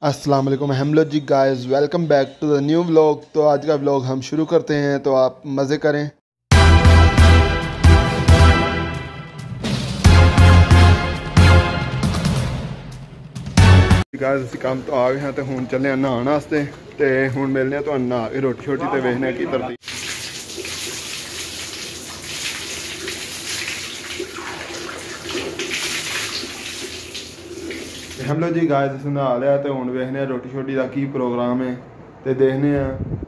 अस्सलाम वालेकुम हेलो जी guys, welcome back to the new vlog. तो आज का व्लॉग हम शुरू करते हैं, तो आप मज़े करें। गाइस ਅਸੀਂ ਕੰਮ ਤੋਂ ਆ ਗਏ ਹਾਂ ਤੇ ਹੁਣ ਚੱਲੇ ਆ ਨਹਾਉਣ ਵਾਸਤੇ ਤੇ ਹੁਣ ਮਿਲਨੇ ਆ ਤੁਹਾਨੂੰ ਨਹਾ ਕੇ ਰੋਟੀ ਛੋਟੀ ਤੇ ਵੇਖਨੇ ਆ ਕੀ ਤਰਤੀ। हेलो जी गाइस, अस नहा लिया तो हुण वेखने रोटी छोटी का की प्रोग्राम है तो देखने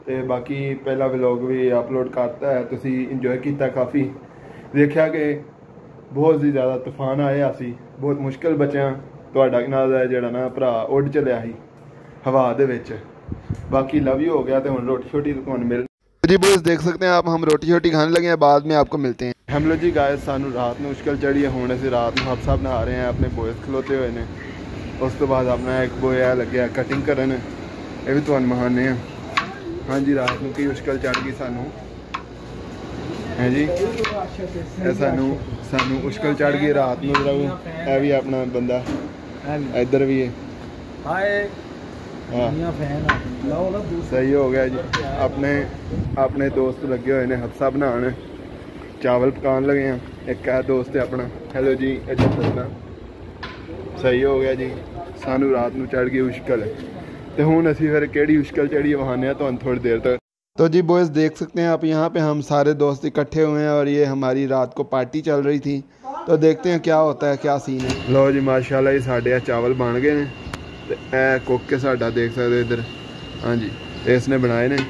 तो बाकी पहला व्लॉग भी अपलोड करता है, तुसी इंजॉय किया काफ़ी। देखा कि बहुत ही ज़्यादा तूफान आया सी, बहुत मुश्किल बचा तुहाडा नाल जिहड़ा ना भरा उड़ चलिया ही हवा दे विच। बाकी लव यू हो गया तो हुण रोटी छोटी तुहानूं मिल जी बॉयज़ देख सकते हैं आप, हम रोटी छोटी खाने लगे हैं, बाद में आपको मिलते हैं। हेलो जी गाइस, सानू रात में मुश्किल चढ़ी है, हुण असीं रात में हम सब नहा रहे हैं, अपने बॉयज़ खलोते हुए ने। उस तो बाद अपना एक बोया लगे कटिंग करन, ये भी तुहानूं महाने हाँ जी। रात में की मुश्किल चढ़ गई सानू है जी, सानू मुश्किल चढ़ गई रात में। है भी अपना बंदा इधर भी है, हाँ सही हो गया जी। अपने दोस्त लगे हुए ने हफ्सा बनाने, चावल पकान लगे हैं। एक है दोस्त है अपना, हेलो जी इधर दसना सही हो गया जी। सानू रात में चढ़ गई मुश्किल तो हुण असीं फिर किहड़ी मुश्किल चढ़ी है वहाने तुहानूं थोड़ी देर तक। तो जी बॉयज़ देख सकते हैं आप, यहाँ पे हम सारे दोस्त इकट्ठे हुए हैं और ये हमारी रात को पार्टी चल रही थी। तो देखते हैं क्या होता है, क्या सीन है। लो जी माशाल्लाह ये साढ़े चावल बन गए हैं तो ए कुक के साडा देख सकते इधर, हाँ जी इसने बनाए ने।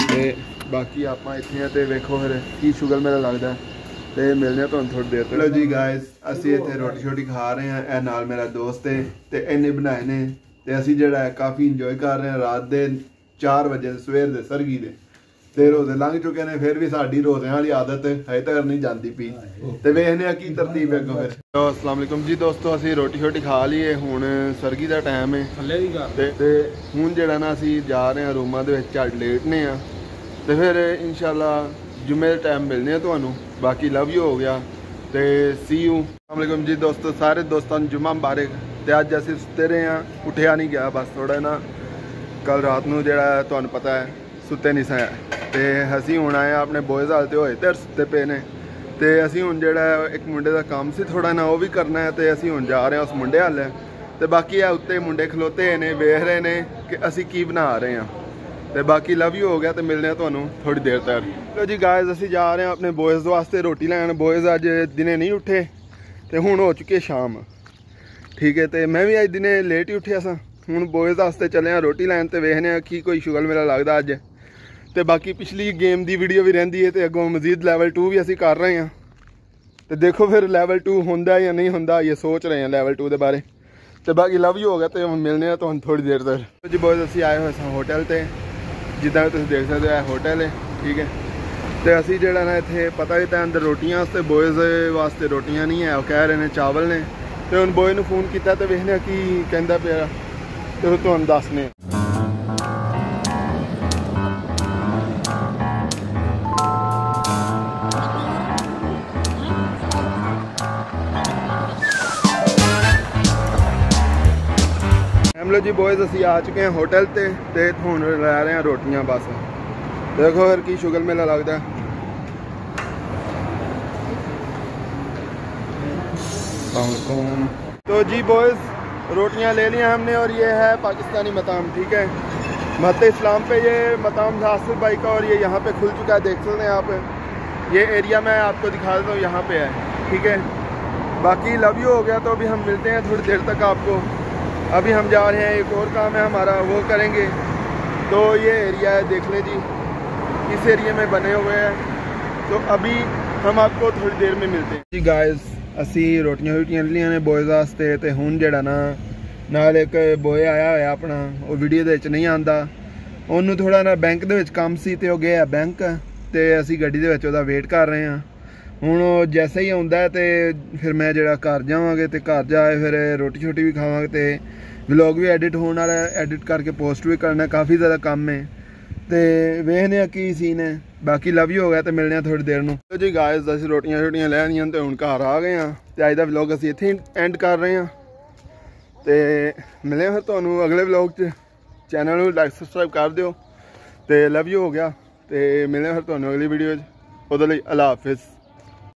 ते बाकी आप इतने तो वेखो फिर की शुगर मेरा लगता है तो मिलने तो थोड़ी देर तक। लो जी गाइस, असी इतने रोटी छोटी खा रहे हैं, ए नाल मेरा दोस्त है तो इन्हें बनाए ने तो असी जो है काफ़ी इंजॉय कर रहे हैं। रात के 4 बजे सवेर के सरगी दे ते रोज़े लंघ चुके हैं, फिर भी साड़ी रोज़ियां वाली आदत हजे तक नहीं जाती पी तो वेखने की तरतीब अगों फिर। तो अस्सलाम वालेकुम जी दोस्तों, असी रोटी छोटी खा ली है, हुण सरगी का टाइम है ते हुण जिहड़ा ना असी जा रहे हैं रूमां दे विच झट लेटने आ तो फिर इंशाल्लाह जुम्मे टाइम मिलने तुहानूं। बाकी लव यू हो गया तो सी यू। अस्सलाम वालेकुम जी दोस्तों, सारे दोस्तों जुम्मा मुबारक। तो अज असीं सुते रहे हैं, उठिया नहीं गया, बस थोड़ा ना कल रात नूं जिहड़ा तुहानूं पता है सुते नहीं सा तो असीं हुण आए अपने बॉयज़ हाल तो होए ते सुते पे ने तो असीं हुण जिहड़ा एक मुंडे का काम सी थोड़ा ना वो भी करना है तो असीं हुण जा रहे हैं उस मुंडे हाल। तो बाकी है उत्ते मुंडे खलोते ने वेख रहे ने कि असीं की बना रहे हैं तो बाकी लव यू हो गया तो मिलने तुहानूं थोड़ी देर तक। तो जी गाइस असीं जा रहे हैं अपने बॉयज़ वास्ते रोटी लैन। बॉयज़ अज दिने नहीं उठे तो हुण हो चुकी है शाम, ठीक है। तो मैं भी अज दिने लेट ही उठिया सा, हुण बॉयज़ वास्ते चले हैं रोटी लैन तो वेखने की कोई शुगल मेरा लगता अज। तो बाकी पिछली गेम की वीडियो भी रहिंदी है तो अगों मजीद लैवल 2 भी असीं कर रहे हैं तो देखो फिर लैवल 2 होंदा या नहीं होंदा, ये सोच रहे हैं लैवल 2 के बारे। तो बाकी लव यू हो गया तो मिलने तो थोड़ी देर तक। तो जी बॉयज़ असीं आए हुए होटल से, जिदा तुम देख सकते हो होटल है, ठीक है। तो असी जो ना इतने पता भी तो अंदर रोटियां वास्ते बॉयज़ वास्ते रोटियां नहीं है, वो कह रहे हैं चावल ने। तो हम बॉय ने फोन किया तो वेखने की कहता पाया तो तुहानूं दसने। हेलो जी बॉयज़ असी आ चुके हैं होटल ते हुण लै रहे हैं रोटियां बस। देखो फिर की शुगर मेला लगता है। तो जी बॉयज़ रोटियां ले लिया हमने और ये है पाकिस्तानी मताम, ठीक है। मत इस्लाम पे ये मताम हासिफ भाई का और ये यहाँ पे खुल चुका है, देख सकते हैं आप। ये एरिया मैं आपको दिखा देता हूँ, यहाँ पे है, ठीक है। बाकी लव यू हो गया तो अभी हम मिलते हैं थोड़ी देर तक आपको। अभी हम जा रहे हैं, एक और काम है हमारा वो करेंगे। तो ये एरिया है देख लें जी, इस एरिया में बने हुए हैं। तो अभी हम आपको थोड़ी देर में मिलते हैं जी गाइस। असी रोटियां वोटियां लिया ने बॉयज़ वास्ते तो हुण जिहड़ा नाल एक बॉय आया होया अपना, वो वीडियो दे विच नहीं आंदा, उन्होंने थोड़ा ना बैंक दे विच काम सी ते वो गया बैंक तो असी गड्डी दे विच ओहदा वेट कर रहे हैं। हुण जैसे ही आउंदा है तो फिर मैं जिहड़ा घर जावांगे तो घर जाए फिर रोटी छोटी भी खावांगे तो व्लॉग भी एडिट होने वाला है, एडिट करके पोस्ट भी करना, काफ़ी ज़्यादा काम है तो वेखने की सीन है। बाकी लव यू हो गया तो मिलने थोड़ी देर में। तो जी गाइस असीं रोटियां शोटियां लैनियां तो हुण घर आ गए हैं तो अज दा व्लॉग असीं इत्थे एंड कर रहे हैं। ਤੇ ਮਿਲੇ ਫਿਰ ਤੁਹਾਨੂੰ ਅਗਲੇ ਵਲੌਗ 'ਚ। ਚੈਨਲ ਨੂੰ ਲਾਈਕ ਸਬਸਕ੍ਰਾਈਬ ਕਰ ਦਿਓ ਤੇ ਲਵ ਯੂ ਹੋ ਗਿਆ। ਤੇ ਮਿਲੇ ਫਿਰ ਤੁਹਾਨੂੰ ਅਗਲੀ ਵੀਡੀਓ 'ਚ। ਉਹਦੇ ਲਈ ਅੱਲਾ ਹਾਫਿਜ਼।